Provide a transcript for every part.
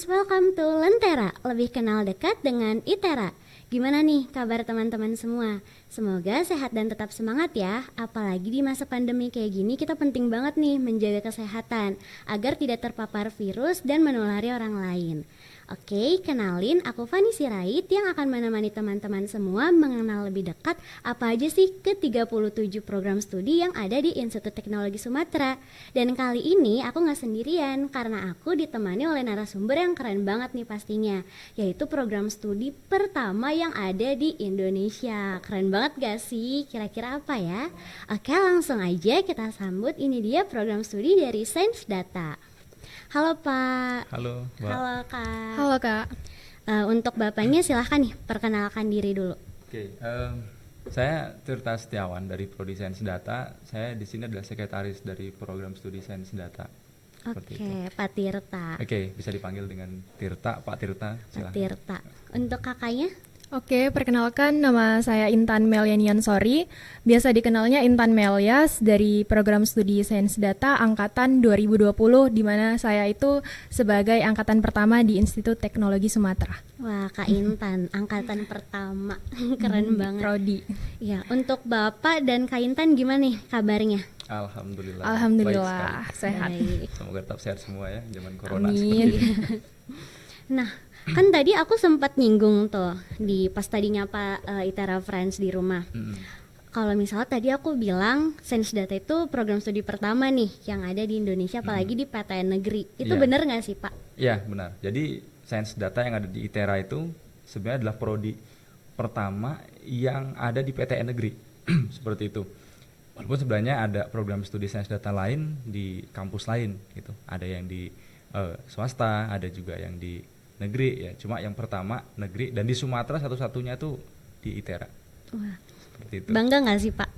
friends, welcome to Lentera, lebih kenal dekat dengan ITERA. Gimana nih kabar teman-teman semua? Semoga sehat dan tetap semangat ya. Apalagi di masa pandemi kayak gini kita penting banget nih menjaga kesehatan agar tidak terpapar virus dan menulari orang lain. Oke, kenalin aku Fani Sirait yang akan menemani teman-teman semua mengenal lebih dekat apa aja sih ke-37 program studi yang ada di Institut Teknologi Sumatera. Dan kali ini aku gak sendirian karena aku ditemani oleh narasumber yang keren banget nih pastinya, yaitu program studi pertama yang ada di Indonesia. Keren banget gak sih? Kira-kira apa ya? Oke, langsung aja kita sambut, ini dia program studi dari Sains Data. Halo Pak. Halo Mbak. Halo Kak. Halo Kak. Untuk Bapaknya silahkan nih perkenalkan diri dulu. Oke, saya Tirta Setiawan dari Prodi Sains Data. Saya di sini adalah sekretaris dari program studi Sains Data. Oke, Pak Tirta. Oke, bisa dipanggil dengan Tirta, Pak Tirta. Pak Silahkan. Tirta. Untuk kakaknya? Oke, perkenalkan nama saya Intan Melianian Sori. Biasa dikenalnya Intan Melias dari program studi Sains Data angkatan 2020, di mana saya itu sebagai angkatan pertama di Institut Teknologi Sumatera. Wah, Kak Intan, angkatan pertama. Keren banget. Prodi. Ya, untuk Bapak dan Kak Intan gimana nih kabarnya? Alhamdulillah. Alhamdulillah Baik sekali. sehat. Baik. Semoga tetap sehat semua ya, zaman corona Amin. seperti ini. Nah, kan tadi aku sempat nyinggung tuh di pas tadinya Pak ITERA Friends di rumah. Kalau misalnya tadi aku bilang Sains Data itu program studi pertama nih yang ada di Indonesia, apalagi di PTN negeri. Itu Iya. benar nggak sih Pak? Iya, benar. Jadi Sains Data yang ada di ITERA itu sebenarnya adalah prodi pertama yang ada di PTN negeri. Seperti itu. Walaupun sebenarnya ada program studi Sains Data lain di kampus lain gitu. Ada yang di swasta, ada juga yang di negeri ya. Cuma yang pertama negeri, dan di Sumatera satu-satunya tuh di ITERA. Wah, Seperti itu. bangga nggak sih Pak?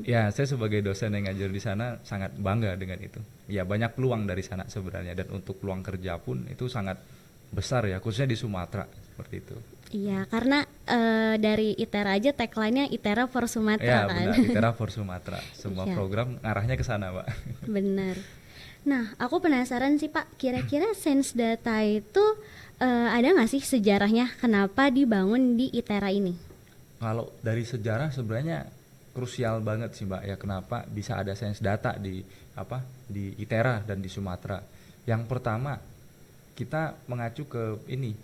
Ya, saya sebagai dosen yang ngajar di sana sangat bangga dengan itu. Ya, banyak peluang dari sana sebenarnya, dan untuk peluang kerja pun itu sangat besar ya, khususnya di Sumatera seperti itu. Iya, karena dari ITERA aja tagline-nya ITERA for Ya, Sumatera kan. benar, ITERA for Sumatera. Semua Iya. program ngarahnya ke sana, Pak. Bener. Nah, aku penasaran sih Pak, kira-kira Sains Data itu ada nggak sih sejarahnya kenapa dibangun di ITERA ini? Kalau dari sejarah sebenarnya krusial banget sih, Mbak, ya, kenapa bisa ada Sains Data di ITERA dan di Sumatera. Yang pertama, kita mengacu ke ini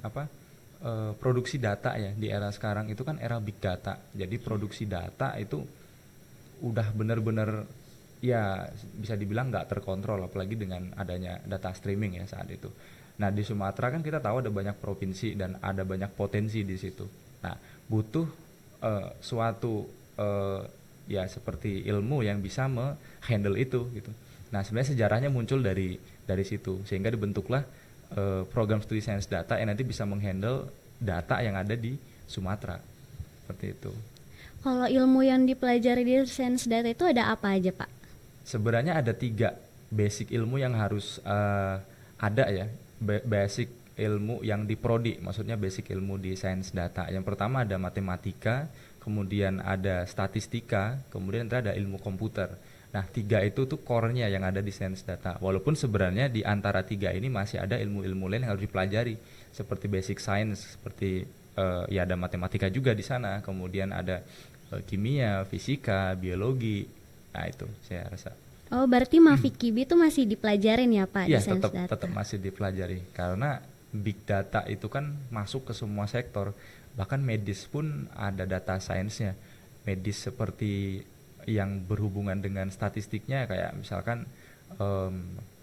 produksi data ya. Di era sekarang itu kan era big data. Jadi produksi data itu udah benar-benar ya bisa dibilang nggak terkontrol, apalagi dengan adanya data streaming ya saat itu. Nah, di Sumatera kan kita tahu ada banyak provinsi dan ada banyak potensi di situ. Nah, butuh suatu ya seperti ilmu yang bisa menghandle itu gitu. Nah, sebenarnya sejarahnya muncul dari situ, sehingga dibentuklah program studi Sains Data yang nanti bisa menghandle data yang ada di Sumatera. Seperti itu. Kalau ilmu yang dipelajari di Sains Data itu ada apa aja Pak? Sebenarnya ada 3 basic ilmu yang harus ada ya. Basic ilmu yang di prodi, maksudnya basic ilmu di Sains Data. Yang pertama ada matematika, kemudian ada statistika, kemudian ada ilmu komputer. Nah, 3 itu tuh core-nya yang ada di Sains Data. Walaupun sebenarnya di antara 3 ini masih ada ilmu-ilmu lain yang harus dipelajari, seperti basic science, seperti ya ada matematika juga di sana, kemudian ada kimia, fisika, biologi. Nah, itu saya rasa. Oh, berarti Mafikibi itu masih dipelajarin ya Pak Iya, di Sains Data? tetap masih dipelajari, karena big data itu kan masuk ke semua sektor. Bahkan medis pun ada data science-nya. Medis seperti yang berhubungan dengan statistiknya, kayak misalkan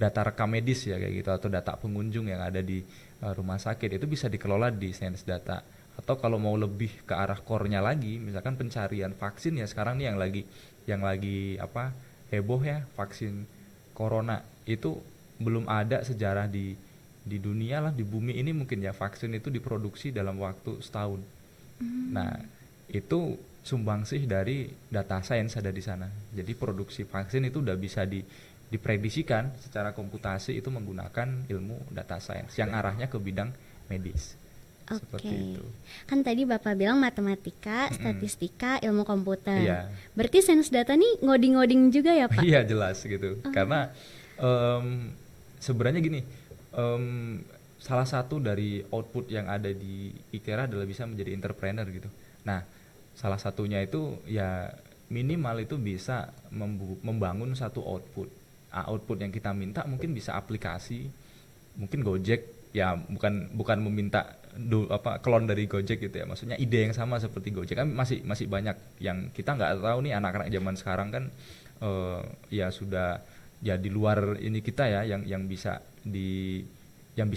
data rekam medis ya kayak gitu, atau data pengunjung yang ada di rumah sakit, itu bisa dikelola di Sains Data. Atau kalau mau lebih ke arah core-nya lagi, misalkan pencarian vaksin ya, sekarang nih yang lagi heboh ya, vaksin corona itu belum ada sejarah di dunia lah, di bumi ini mungkin ya, vaksin itu diproduksi dalam waktu setahun. Nah, itu sumbangsih dari data science ada di sana. Jadi produksi vaksin itu udah bisa diprediksikan secara komputasi itu menggunakan ilmu data science yang arahnya ke bidang medis. Seperti itu. Kan tadi Bapak bilang matematika, statistika, ilmu komputer. Iya. Berarti Sains Data nih ngoding-ngoding juga ya Pak? Iya, jelas gitu. Karena sebenarnya gini, salah satu dari output yang ada di ITERA adalah bisa menjadi entrepreneur gitu. Nah, salah satunya itu ya minimal itu bisa membangun satu output. Output yang kita minta mungkin bisa aplikasi, mungkin Gojek ya, bukan meminta klon dari Gojek gitu ya. Maksudnya ide yang sama seperti Gojek kan masih banyak yang kita nggak tahu nih, anak-anak zaman sekarang kan ya sudah ya di luar ini kita ya, yang bisa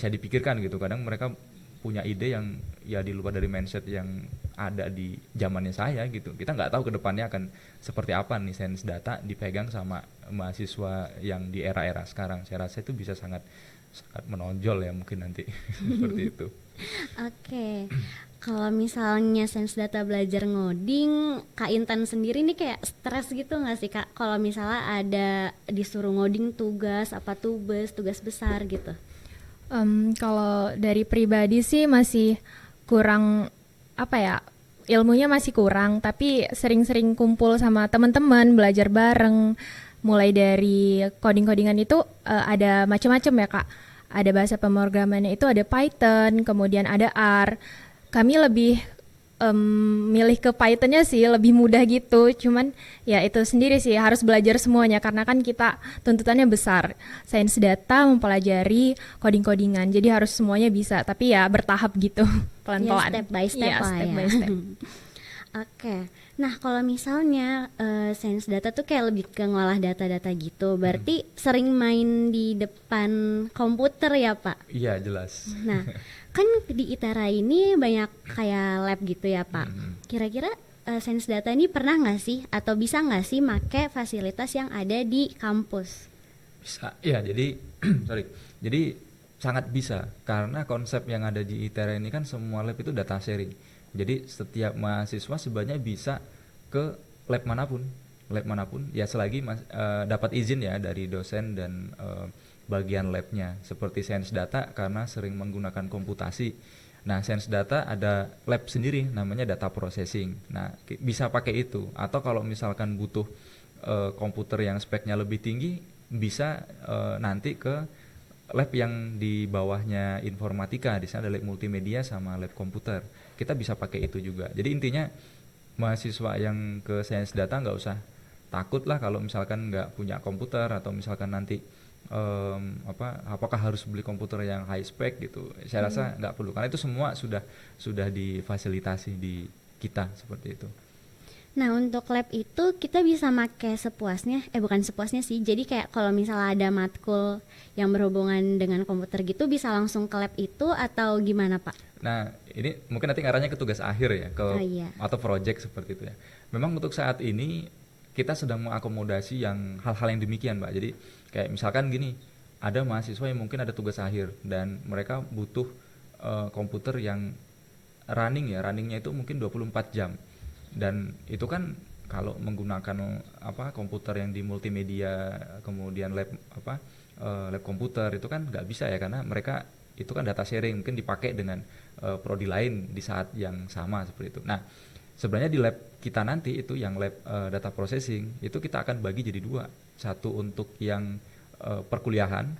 dipikirkan gitu. Kadang mereka punya ide yang ya di luar dari mindset yang ada di zamannya saya gitu. Kita nggak tahu kedepannya akan seperti apa nih sains data dipegang sama mahasiswa yang di era-era sekarang. Saya rasa itu bisa sangat menonjol ya mungkin nanti seperti itu. Oke, kalau misalnya sains data belajar ngoding, Kak Intan sendiri nih kayak stres gitu nggak sih Kak? Kalau misalnya ada disuruh ngoding tugas tugas besar gitu. Kalau dari pribadi sih masih kurang, apa ya, ilmunya masih kurang, tapi sering-sering kumpul sama teman-teman, belajar bareng. Mulai dari coding-codingan itu ada macam-macam ya Kak. Ada bahasa pemrogramannya itu ada Python, kemudian ada R. Kami lebih milih ke Pythonnya sih, lebih mudah gitu. Cuman ya itu sendiri sih, harus belajar semuanya karena kan kita tuntutannya besar. Sains data mempelajari coding-codingan, jadi harus semuanya bisa. Tapi ya bertahap gitu, pelan-pelan. Ya, step by step ya, lah step ya. by step. Oke, nah kalau misalnya sains data tuh kayak lebih ke ngolah data-data gitu, berarti sering main di depan komputer ya Pak? Iya jelas. Nah, kan di ITERA ini banyak kayak lab gitu ya Pak. Kira-kira sains data ini pernah nggak sih atau bisa nggak sih make fasilitas yang ada di kampus? Bisa, ya jadi sorry, jadi sangat bisa karena konsep yang ada di ITERA ini kan semua lab itu data sharing. Jadi setiap mahasiswa sebenarnya bisa ke lab manapun ya selagi dapat izin ya dari dosen dan bagian labnya. Seperti sains data karena sering menggunakan komputasi. Nah, sains data ada lab sendiri namanya data processing. Nah, bisa pakai itu. Atau kalau misalkan butuh komputer yang speknya lebih tinggi, bisa nanti ke lab yang di bawahnya informatika. Di sana ada lab multimedia sama lab komputer. Kita bisa pakai itu juga. Jadi intinya mahasiswa yang ke sains data nggak usah takut lah kalau misalkan nggak punya komputer atau misalkan nanti apakah harus beli komputer yang high spec gitu. Saya rasa nggak perlu karena itu semua sudah difasilitasi di kita seperti itu. Nah, untuk lab itu kita bisa pakai sepuasnya, bukan sepuasnya sih. Jadi kayak kalau misalnya ada matkul yang berhubungan dengan komputer gitu bisa langsung ke lab itu atau gimana Pak? Nah, ini mungkin nanti ngarahnya ke tugas akhir ya, atau project seperti itu ya. Memang untuk saat ini kita sedang mengakomodasi yang hal-hal yang demikian, Mbak. Jadi kayak misalkan gini, ada mahasiswa yang mungkin ada tugas akhir dan mereka butuh komputer yang runningnya itu mungkin 24 jam. Dan itu kan kalau menggunakan komputer yang di multimedia kemudian lab komputer itu kan nggak bisa ya karena mereka itu kan data sharing mungkin dipakai dengan prodi lain di saat yang sama seperti itu. Nah, sebenarnya di lab kita nanti itu yang lab data processing itu kita akan bagi jadi dua. Satu untuk yang perkuliahan,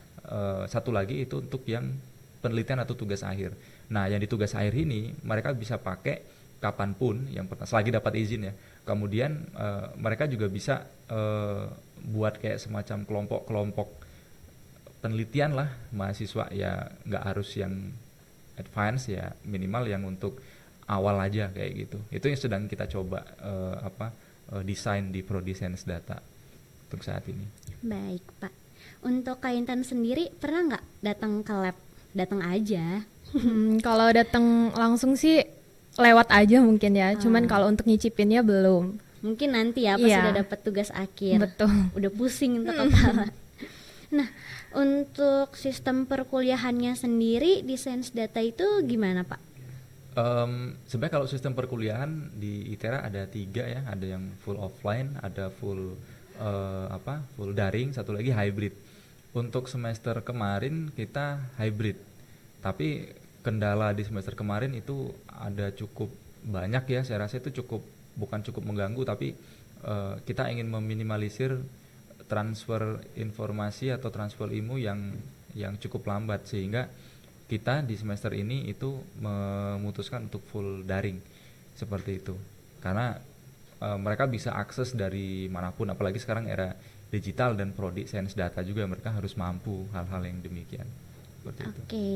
satu lagi itu untuk yang penelitian atau tugas akhir. Nah, yang di tugas akhir ini mereka bisa pakai kapanpun selagi dapat izin ya. Kemudian mereka juga bisa buat kayak semacam kelompok-kelompok penelitian lah mahasiswa ya, nggak harus yang advance ya, minimal yang untuk awal aja kayak gitu. Itu yang sedang kita coba desain di Prodi Sains Data untuk saat ini. Baik Pak. Untuk Kak Intan sendiri pernah nggak datang ke lab? Datang aja. Kalau datang langsung sih lewat aja mungkin ya. Cuman kalau untuk nyicipinnya belum. Mungkin nanti ya pas sudah dapat tugas akhir. Betul. Udah pusing untuk kepala. Nah, untuk sistem perkuliahannya sendiri di Sains Data itu gimana Pak? Sebenarnya kalau sistem perkuliahan di ITERA ada 3 ya. Ada yang full offline, ada full daring, satu lagi hybrid. Untuk semester kemarin kita hybrid. Tapi kendala di semester kemarin itu ada cukup banyak ya, saya rasa itu bukan cukup mengganggu, tapi kita ingin meminimalisir transfer informasi atau transfer ilmu yang cukup lambat, sehingga kita di semester ini itu memutuskan untuk full daring seperti itu, karena mereka bisa akses dari manapun, apalagi sekarang era digital dan prodi sains data juga mereka harus mampu hal-hal yang demikian seperti itu. Oke,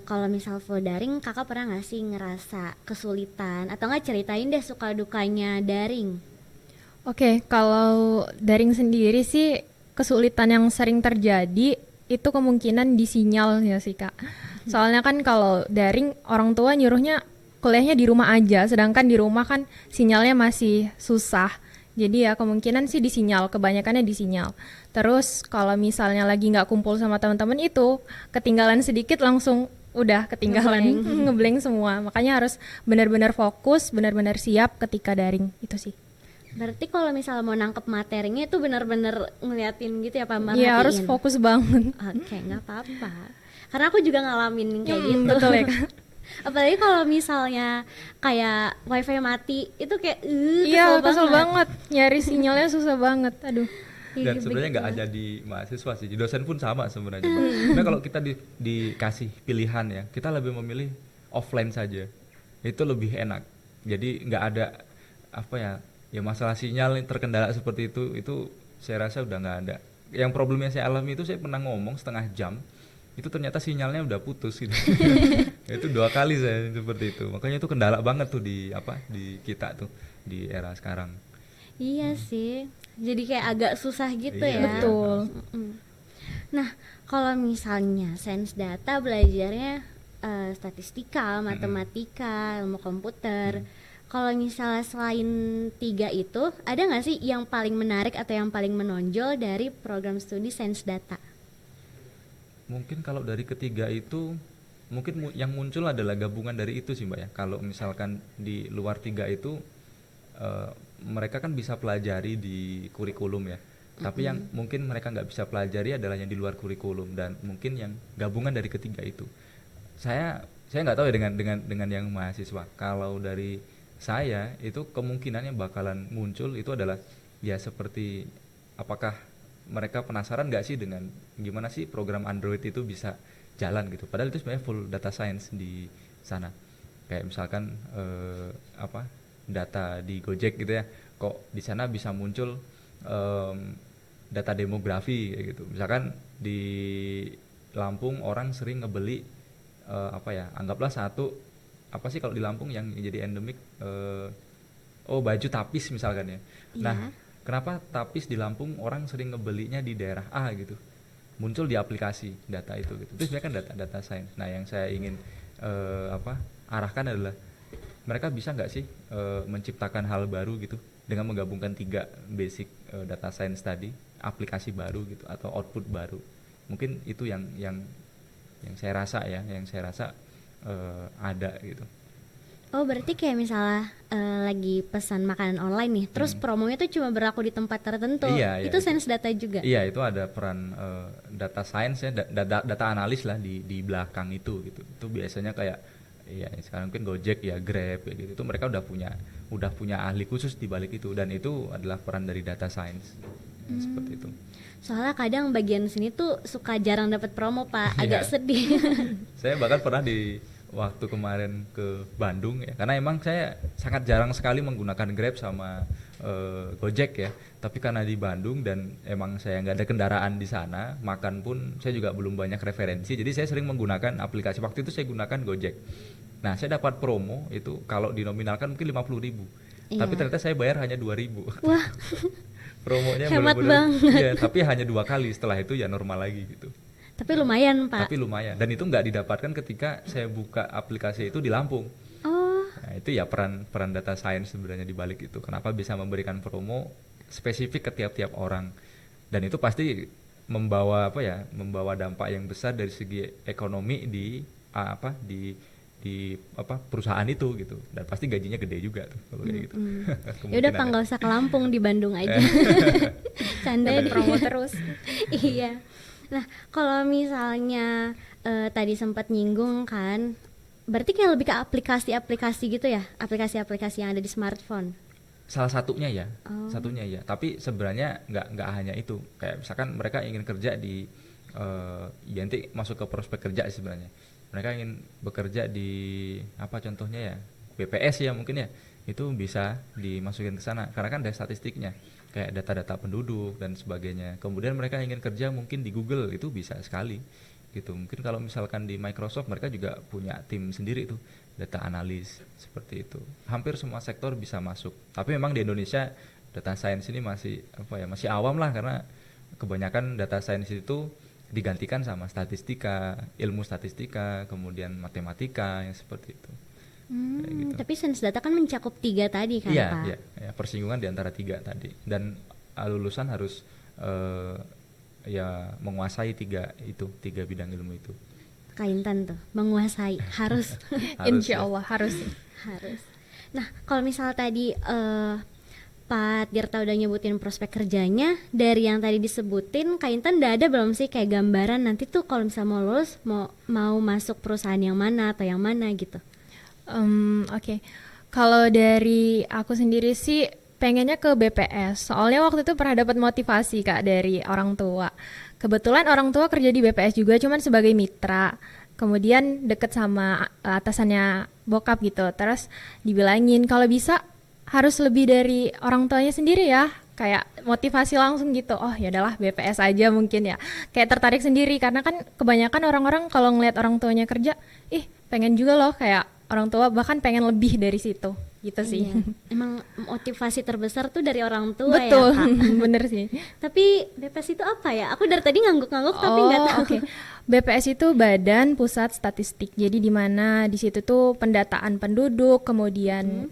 kalau misal full daring, kakak pernah nggak sih ngerasa kesulitan atau nggak, ceritain deh suka dukanya daring? Oke, kalau daring sendiri sih kesulitan yang sering terjadi itu kemungkinan di sinyal ya sih Kak. Soalnya kan kalau daring orang tua nyuruhnya kuliahnya di rumah aja, sedangkan di rumah kan sinyalnya masih susah. Jadi ya kemungkinan sih di sinyal, kebanyakannya di sinyal. Terus kalau misalnya lagi nggak kumpul sama teman-teman itu, ketinggalan sedikit langsung udah ketinggalan, ngeblank semua. Makanya harus benar-benar fokus, benar-benar siap ketika daring, itu sih. Berarti kalau misal mau nangkep materinya itu benar-benar ngeliatin gitu ya Pak, merhatiin? Iya, harus fokus banget. Oke, nggak apa-apa. Karena aku juga ngalamin kayak gitu. Betul ya Kak? Apalagi kalau misalnya kayak wifi mati, itu kayak Iya, kesel banget. Nyari sinyalnya susah banget. Aduh. Dan sebenarnya nggak hanya di mahasiswa sih, di dosen pun sama sebenarnya. Karena kalau kita dikasih pilihan ya, kita lebih memilih offline saja, itu lebih enak. Jadi nggak ada apa ya masalah sinyal yang terkendala seperti itu saya rasa udah nggak ada. Yang problemnya saya alami itu, saya pernah ngomong setengah jam, itu ternyata sinyalnya udah putus gitu. Itu 2 kali saya seperti itu, makanya itu kendala banget tuh di kita tuh di era sekarang. Iya sih, jadi kayak agak susah gitu Iya, ya. Betul. Nah, kalau misalnya sains data belajarnya statistika, matematika, ilmu komputer. Kalau misalnya selain 3 itu, ada nggak sih yang paling menarik atau yang paling menonjol dari program studi sains data? Mungkin kalau dari ketiga itu mungkin yang muncul adalah gabungan dari itu sih Mbak ya. Kalau misalkan di luar 3 itu mereka kan bisa pelajari di kurikulum ya. Tapi yang mungkin mereka nggak bisa pelajari adalah yang di luar kurikulum, dan mungkin yang gabungan dari ketiga itu. Saya nggak tahu ya dengan yang mahasiswa. Kalau dari saya itu kemungkinannya bakalan muncul itu adalah ya seperti apakah mereka penasaran nggak sih dengan gimana sih program Android itu bisa jalan gitu. Padahal itu sebenarnya full data science di sana. Kayak misalkan data di Gojek gitu ya. Kok di sana bisa muncul data demografi kayak gitu. Misalkan di Lampung orang sering ngebeli anggaplah satu apa sih kalau di Lampung yang jadi endemik, baju tapis misalkan ya. Nah, kenapa tapis di Lampung orang sering ngebelinya di daerah A gitu, muncul di aplikasi data itu gitu. Itu sebenarnya kan data science. Nah, yang saya ingin arahkan adalah mereka bisa nggak sih menciptakan hal baru gitu dengan menggabungkan 3 basic data science tadi, aplikasi baru gitu atau output baru. Mungkin itu yang saya rasa ada gitu. Oh, berarti kayak misalnya lagi pesan makanan online nih, terus promonya tuh cuma berlaku di tempat tertentu. Iya, itu sains data juga. Iya, itu ada peran data science ya, data analis lah di belakang itu gitu. Itu biasanya kayak ya sekarang mungkin Gojek ya, Grab ya gitu. Itu mereka udah punya ahli khusus di balik itu, dan itu adalah peran dari data science. Seperti itu. Soalnya kadang bagian sini tuh suka jarang dapat promo Pak, agak sedih. Saya bahkan pernah di waktu kemarin ke Bandung ya, karena emang saya sangat jarang sekali menggunakan Grab sama Gojek ya. Tapi karena di Bandung dan emang saya nggak ada kendaraan di sana, makan pun saya juga belum banyak referensi. Jadi saya sering menggunakan aplikasi. Waktu itu saya gunakan Gojek. Nah, saya dapat promo itu kalau dinominalkan mungkin 50.000. Iya. Tapi ternyata saya bayar hanya 2.000. Wah, Promonya hemat benar-benar banget. ya, tapi hanya 2 kali, setelah itu ya normal lagi gitu. Tapi lumayan Pak. Tapi lumayan, dan itu nggak didapatkan ketika saya buka aplikasi itu di Lampung. Oh, Nah, itu ya peran data science sebenarnya di balik itu. Kenapa bisa memberikan promo spesifik ke tiap-tiap orang, dan itu pasti membawa dampak yang besar dari segi ekonomi di perusahaan itu gitu, dan pasti gajinya gede juga tuh kalau kayak gitu. ya udah Pak, nggak usah ke Lampung, di Bandung aja. Canda Dapat promo terus. Iya. Nah, kalau misalnya tadi sempat nyinggung kan, berarti kayak lebih ke aplikasi-aplikasi gitu ya, aplikasi-aplikasi yang ada di smartphone. Salah satunya ya, tapi sebenarnya nggak hanya itu. Kayak misalkan mereka ingin kerja di ya nanti masuk ke prospek kerja sih sebenarnya. Mereka ingin bekerja di apa contohnya ya, BPS ya mungkin ya, itu bisa dimasukin ke sana karena kan ada statistiknya kayak data-data penduduk dan sebagainya. Kemudian mereka ingin kerja mungkin di Google, itu bisa sekali gitu. Mungkin kalau misalkan di Microsoft mereka juga punya tim sendiri tuh, data analis seperti itu. Hampir semua sektor bisa masuk. Tapi memang di Indonesia data science ini masih apa ya, masih awam lah, karena kebanyakan data science itu digantikan sama statistika, ilmu statistika, kemudian matematika yang seperti itu. Kayak gitu. Tapi sains data kan mencakup 3 tadi kan, Iya, Pak? iya, ya, persinggungan di antara 3 tadi. Dan lulusan harus ya menguasai 3 bidang ilmu itu. Kak Intan tuh menguasai harus Harus Insya ya. Allah harus. harus. Nah, kalau misal tadi Pak Tirta udah nyebutin prospek kerjanya, dari yang tadi disebutin Kak Intan udah ada belum sih kayak gambaran nanti tuh kalau misal mau lulus mau masuk perusahaan yang mana atau yang mana gitu? Oke. Kalau dari aku sendiri sih pengennya ke BPS. Soalnya waktu itu pernah dapat motivasi Kak dari orang tua. Kebetulan orang tua kerja di BPS juga, cuman sebagai mitra. Kemudian deket sama atasannya bokap gitu. Terus dibilangin kalau bisa harus lebih dari orang tuanya sendiri ya. Kayak motivasi langsung gitu. Oh ya udahlah BPS aja mungkin ya. Kayak tertarik sendiri karena kan kebanyakan orang-orang kalau ngelihat orang tuanya kerja, pengen juga loh kayak orang tua, bahkan pengen lebih dari situ gitu sih. Iya. Emang motivasi terbesar tuh dari orang tua Betul, ya, Kak? bener sih. Tapi BPS itu apa ya? Aku dari tadi ngangguk-ngangguk tapi nggak tahu. Oke. BPS itu Badan Pusat Statistik. Jadi di mana di situ tuh pendataan penduduk, kemudian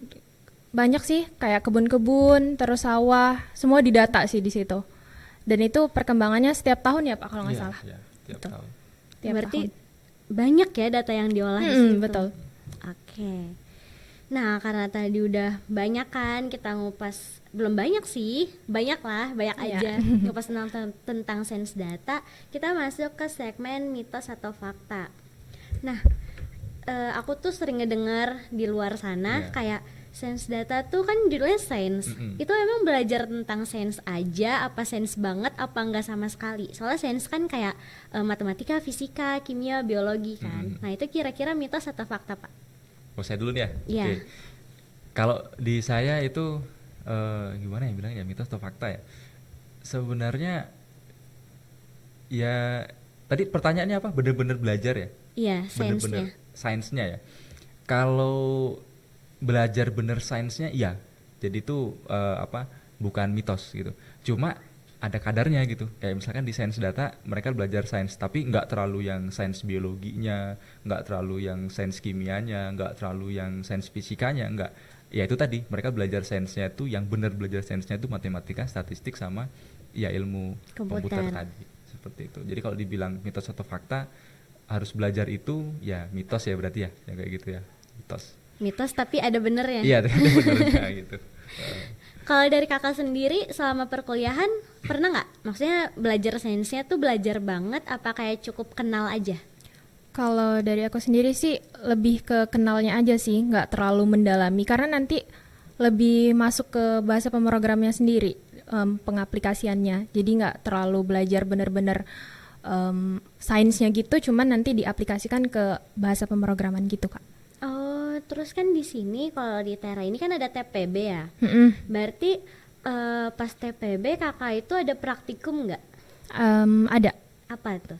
banyak sih kayak kebun-kebun, terus sawah, semua didata sih di situ. Dan itu perkembangannya setiap tahun ya Pak kalau nggak Iya, salah. iya, tiap Betul. tahun. Tiap Berarti tahun. banyak ya data yang diolah di situ. Betul. Oke. Nah, karena tadi udah banyak kan kita ngupas, belum banyak sih, banyak lah, banyak Iya. aja ngupas tentang sains data. Kita masuk ke segmen mitos atau fakta. Nah, aku tuh sering ngedengar di luar sana Iya. kayak sains data tuh kan judulnya sains. Itu emang belajar tentang sains aja, apa sains banget, apa enggak sama sekali? Soalnya sains kan kayak matematika, fisika, kimia, biologi kan. Nah, itu kira-kira mitos atau fakta, Pak? Oh, saya dulu nih ya. Iya. Oke. Kalau di saya itu gimana ya bilangnya, mitos atau fakta ya? Sebenarnya ya tadi pertanyaannya apa? Bener-bener belajar ya? Iya, sainsnya. Bener-bener sainsnya ya. Kalau belajar bener sainsnya iya. Jadi itu bukan mitos gitu. Cuma ada kadarnya gitu. Kayak misalkan di sains data mereka belajar sains, tapi nggak terlalu yang sains biologinya, nggak terlalu yang sains kimianya, nggak terlalu yang sains fisikanya, nggak. Ya itu tadi, mereka belajar sainsnya itu yang bener belajar sainsnya itu matematika, statistik sama ya ilmu komputer tadi. Seperti itu. Jadi kalau dibilang mitos atau fakta, harus belajar itu ya mitos ya berarti ya, yang kayak gitu ya. Mitos tapi ada benernya. Iya, ada benernya gitu. Kalau dari kakak sendiri selama perkuliahan pernah nggak? Maksudnya belajar sainsnya tuh belajar banget apa kayak cukup kenal aja? Kalau dari aku sendiri sih lebih ke kenalnya aja sih, nggak terlalu mendalami karena nanti lebih masuk ke bahasa pemrogramannya sendiri, pengaplikasiannya. Jadi nggak terlalu belajar bener-bener sainsnya gitu, cuman nanti diaplikasikan ke bahasa pemrograman gitu Kak. Oh, terus kan di sini kalau di Tera ini kan ada TPB ya. Berarti pas TPB kakak itu ada praktikum nggak? Ada Apa tuh?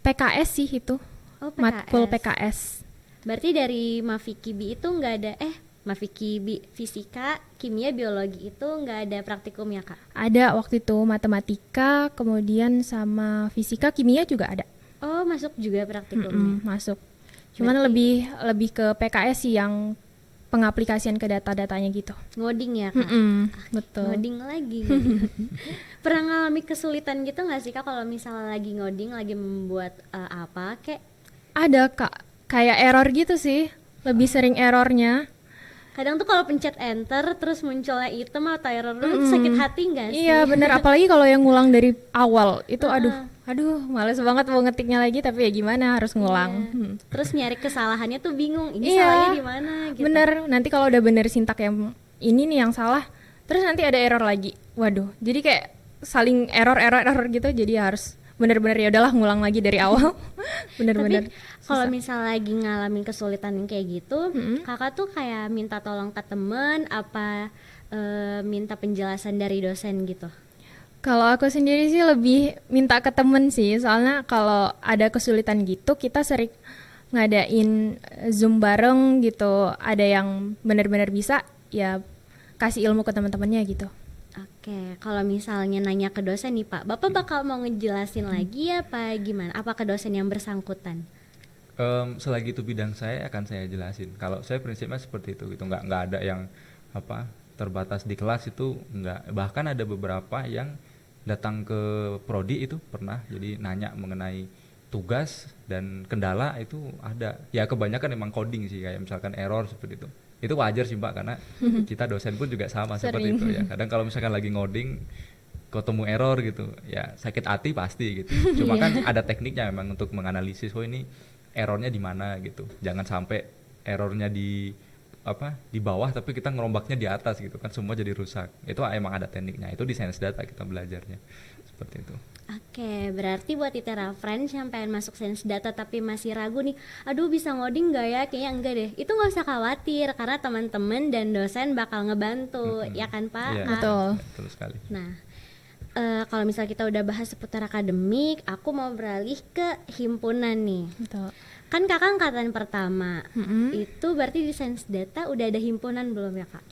PKS sih itu, Oh, matkul PKS. Berarti dari Mafikibi itu nggak ada Mafikibi fisika, kimia, biologi itu nggak ada praktikum ya kak? Ada waktu itu matematika, kemudian sama fisika, kimia juga ada. Oh, masuk juga praktikumnya. Masuk. Cuman lebih ke PKS sih yang pengaplikasian ke data-datanya gitu. Ngoding ya kak? Betul. Ngoding lagi. Pernah ngalami kesulitan gitu nggak sih kak kalau misalnya lagi ngoding, lagi membuat apa kek? Ada Kak, kayak error gitu sih. Lebih sering errornya. Kadang tuh kalau pencet enter terus munculnya item atau error dulu tuh sakit hati nggak sih? Iya bener, apalagi kalau yang ngulang dari awal itu aduh males banget mau ngetiknya lagi, tapi ya gimana harus ngulang. Terus nyari kesalahannya tuh bingung, ini Iya, salahnya di mana gitu. bener, nanti kalau udah bener sintak yang ini nih yang salah, terus nanti ada error lagi. Waduh, jadi kayak saling error gitu, jadi harus bener-bener ya udahlah ngulang lagi dari awal. Bener-bener Tapi kalau susah. misal lagi ngalamin kesulitan yang kayak gitu, kakak tuh kayak minta tolong ke temen apa minta penjelasan dari dosen gitu? Kalau aku sendiri sih lebih minta ke temen sih, soalnya kalau ada kesulitan gitu kita sering ngadain Zoom bareng gitu. Ada yang benar-benar bisa ya kasih ilmu ke teman-temannya gitu. Oke, kalau misalnya nanya ke dosen nih Pak, Bapak bakal mau ngejelasin lagi apa gimana? Apa ke dosen yang bersangkutan? Selagi itu bidang saya akan saya jelasin. Kalau saya prinsipnya seperti itu gitu, nggak ada yang apa terbatas di kelas itu nggak. Bahkan ada beberapa yang datang ke prodi itu pernah jadi nanya mengenai tugas dan kendala itu ada. Ya kebanyakan emang coding sih kayak misalkan error seperti itu. Itu wajar sih Mbak karena kita dosen pun juga sama seperti Sering. itu ya. Kadang kalau misalkan lagi ngoding ketemu error gitu ya sakit hati pasti gitu cuma kan ada tekniknya memang untuk menganalisis oh ini errornya di mana gitu jangan sampai errornya di apa di bawah tapi kita ngerombaknya di atas gitu kan semua jadi rusak itu emang ada tekniknya itu di sains data kita belajarnya seperti itu. Oke, berarti buat Itera Friends yang pengen masuk sains data tapi masih ragu nih, aduh bisa ngoding nggak ya? Kayaknya enggak deh. Itu nggak usah khawatir karena teman-teman dan dosen bakal ngebantu, ya kan Pak? Iya, Kak? Betul. betul sekali. Nah, kalau misal kita udah bahas seputar akademik, aku mau beralih ke himpunan nih. Betul. Kan kakak angkatan pertama, Mm-mm. itu berarti di sains data udah ada himpunan belum ya Kak?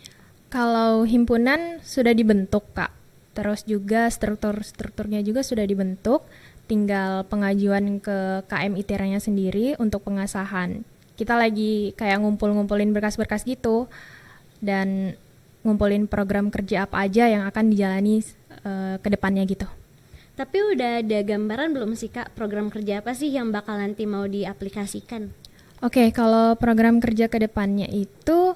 Kalau himpunan sudah dibentuk, Kak. Terus juga strukturnya juga sudah dibentuk, tinggal pengajuan ke KM ITERA-nya sendiri untuk pengasahan. Kita lagi kayak ngumpulin berkas-berkas gitu dan ngumpulin program kerja apa aja yang akan dijalani ke depannya gitu. Tapi udah ada gambaran belum sih Kak program kerja apa sih yang bakal nanti mau diaplikasikan? Oke, kalau program kerja ke depannya itu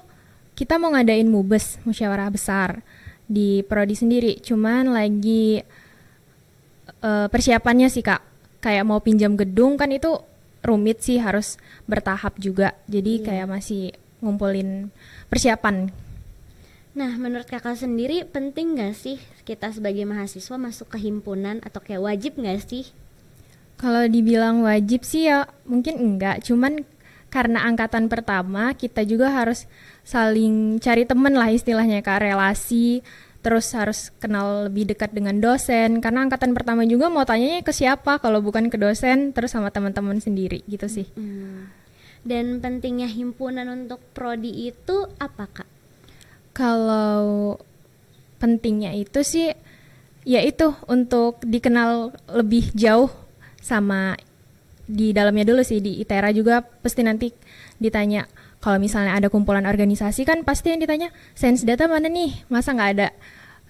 kita mau ngadain MUBES, musyawarah besar di prodi sendiri. Cuman lagi persiapannya sih Kak. Kayak mau pinjam gedung kan itu rumit sih, harus bertahap juga. Jadi kayak masih ngumpulin persiapan. Nah, menurut kakak sendiri penting gak sih kita sebagai mahasiswa masuk ke himpunan atau kayak wajib gak sih? Kalau dibilang wajib sih ya mungkin enggak, cuman karena angkatan pertama kita juga harus saling cari temen lah istilahnya Kak, relasi, terus harus kenal lebih dekat dengan dosen, karena angkatan pertama juga mau tanyanya ke siapa kalau bukan ke dosen, terus sama teman-teman sendiri gitu sih. Dan pentingnya himpunan untuk prodi itu apa Kak? Kalau pentingnya itu sih ya itu untuk dikenal lebih jauh sama di dalamnya dulu sih. Di ITERA juga pasti nanti ditanya kalau misalnya ada kumpulan organisasi kan pasti yang ditanya sains data mana nih, masa nggak ada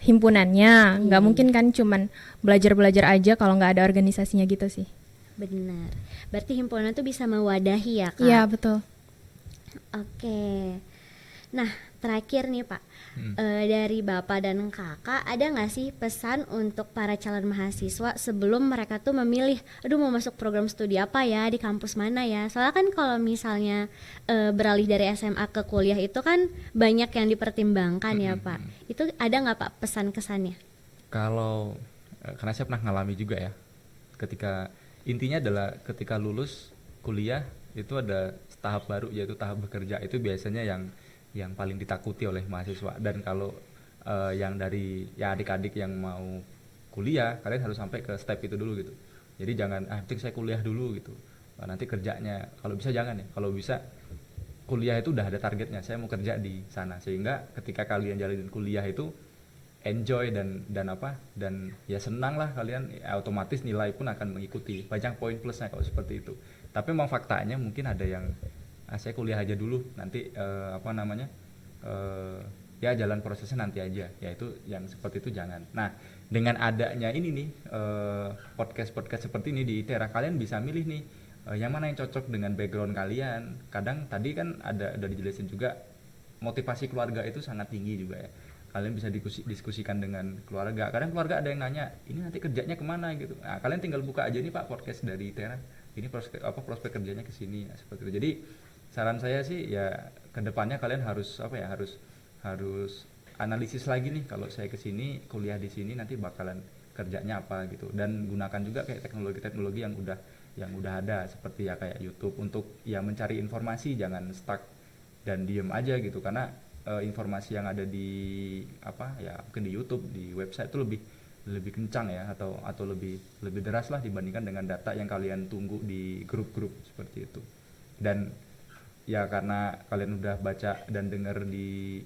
himpunannya, nggak mungkin kan cuman belajar aja kalau nggak ada organisasinya gitu sih. Benar, berarti himpunan tuh bisa mewadahi ya Kak? Iya betul. Oke, nah terakhir nih Pak, dari Bapak dan Kakak ada nggak sih pesan untuk para calon mahasiswa sebelum mereka tuh memilih, aduh mau masuk program studi apa ya, di kampus mana ya? Soalnya kan kalau misalnya beralih dari SMA ke kuliah itu kan banyak yang dipertimbangkan ya Pak. Itu ada nggak Pak pesan kesannya? Kalau karena saya pernah ngalami juga ya ketika intinya adalah ketika lulus kuliah itu ada tahap baru yaitu tahap bekerja itu biasanya yang paling ditakuti oleh mahasiswa dan kalau yang dari ya adik-adik yang mau kuliah kalian harus sampai ke step itu dulu gitu jadi jangan penting saya kuliah dulu gitu nanti kerjanya kalau bisa jangan ya kalau bisa kuliah itu udah ada targetnya saya mau kerja di sana sehingga ketika kalian jalanin kuliah itu enjoy dan ya senang lah kalian ya, otomatis nilai pun akan mengikuti banyak poin plusnya kalau seperti itu tapi memang faktanya mungkin ada yang saya kuliah aja dulu nanti ya jalan prosesnya nanti aja ya itu yang seperti itu jangan. Nah dengan adanya ini nih podcast seperti ini di ITERA kalian bisa milih nih yang mana yang cocok dengan background kalian. Kadang tadi kan ada dijelasin juga motivasi keluarga itu sangat tinggi juga ya kalian bisa diskusikan dengan keluarga kadang keluarga ada yang nanya ini nanti kerjanya kemana gitu nah kalian tinggal buka aja nih Pak podcast dari ITERA ini prospek kerjanya ke sini ya, seperti itu jadi saran saya sih ya kedepannya kalian harus harus analisis lagi nih kalau saya kesini kuliah di sini nanti bakalan kerjanya apa gitu, dan gunakan juga kayak teknologi-teknologi yang udah ada seperti ya kayak YouTube untuk ya mencari informasi, jangan stuck dan diem aja gitu, karena informasi yang ada di apa ya mungkin di YouTube, di website itu lebih lebih kencang ya, atau lebih lebih deras lah dibandingkan dengan data yang kalian tunggu di grup-grup seperti itu. Dan ya karena kalian udah baca dan dengar di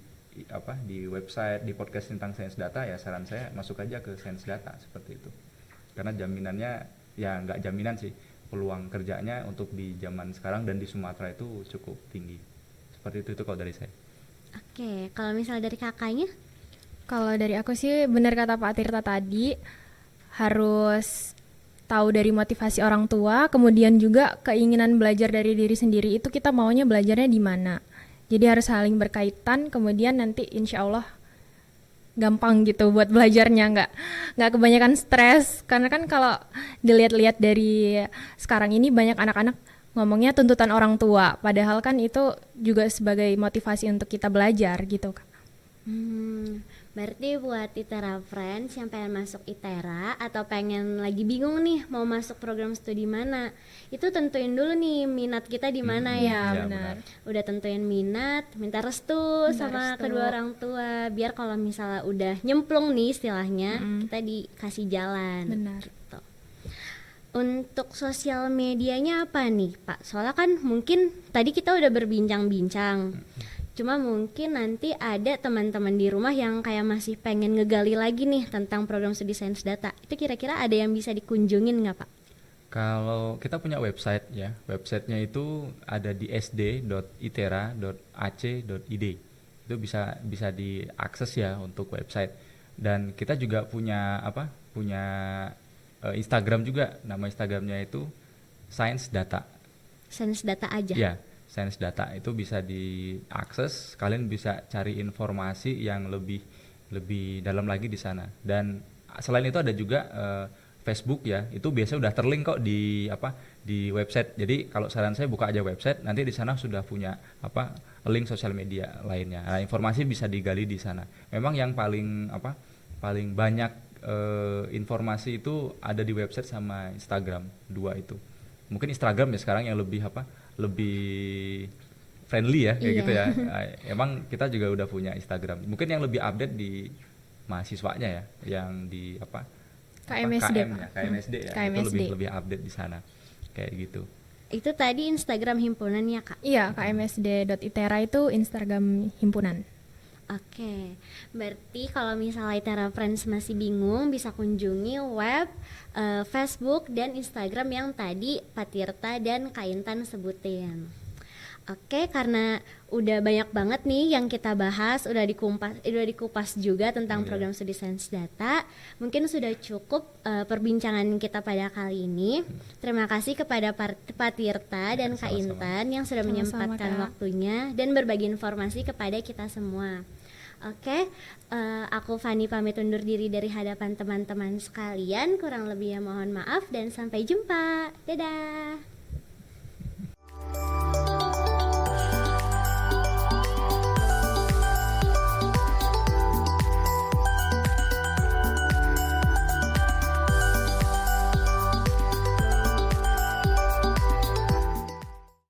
apa di website, di podcast tentang sains data, ya saran saya masuk aja ke sains data seperti itu, karena jaminannya ya nggak jaminan sih, peluang kerjanya untuk di zaman sekarang dan di Sumatera itu cukup tinggi seperti itu kalau dari saya. Oke, kalau misal dari kakaknya? Kalau dari aku sih benar kata Pak Tirta tadi, harus tahu dari motivasi orang tua, kemudian juga keinginan belajar dari diri sendiri itu kita maunya belajarnya di mana. Jadi harus saling berkaitan, kemudian nanti insya Allah gampang gitu buat belajarnya, nggak kebanyakan stres. Karena kan kalau dilihat-lihat dari sekarang ini banyak anak-anak ngomongnya tuntutan orang tua, padahal kan itu juga sebagai motivasi untuk kita belajar gitu. Berarti buat ITERA Friends yang pengen masuk ITERA atau pengen lagi bingung nih mau masuk program studi mana, itu tentuin dulu nih minat kita di mana ya. Ya, benar. Udah tentuin minat, minta restu sama restu. kedua orang tua, biar kalau misalnya udah nyemplung nih istilahnya, kita dikasih jalan. Benar. Gitu. Untuk sosial medianya apa nih Pak? Soalnya kan mungkin tadi kita udah berbincang-bincang, cuma mungkin nanti ada teman-teman di rumah yang kayak masih pengen ngegali lagi nih tentang program studi sains data. Itu kira-kira ada yang bisa dikunjungin nggak Pak? Kalau kita punya website ya, websitenya itu ada di sd.itera.ac.id. Itu bisa diakses ya untuk website. Dan kita juga punya Instagram juga, nama Instagramnya itu Sains Data. Sains data aja. Ya, Sains Data itu bisa diakses, kalian bisa cari informasi yang lebih dalam lagi di sana. Dan selain itu ada juga Facebook ya, itu biasanya udah terlink kok di website. Jadi kalau saran saya buka aja website, nanti di sana sudah punya link sosial media lainnya. Nah, informasi bisa digali di sana. Memang yang paling banyak informasi itu ada di website sama Instagram, dua itu. Mungkin Instagram ya sekarang yang lebih friendly ya kayak gitu ya. Emang kita juga udah punya Instagram. Mungkin yang lebih update di mahasiswanya ya, yang di KMSD, KMSD ya. KMSD. Itu lebih update di sana. Kayak gitu. Itu tadi Instagram himpunan ya Kak? Iya, kmsd.itera itu Instagram himpunan. Oke, berarti kalau misalnya ITERA Friends masih bingung, bisa kunjungi web, Facebook, dan Instagram yang tadi Pak Tirta dan Kak Intan sebutin. Oke, karena udah banyak banget nih yang kita bahas, udah dikupas juga tentang program studi sains data. Mungkin sudah cukup perbincangan kita pada kali ini. Terima kasih kepada Pak Tirta dan Kak Intan yang sudah menyempatkan waktunya dan berbagi informasi kepada kita semua. Oke, aku Fani pamit undur diri dari hadapan teman-teman sekalian. Kurang lebihnya mohon maaf dan sampai jumpa. Dadah.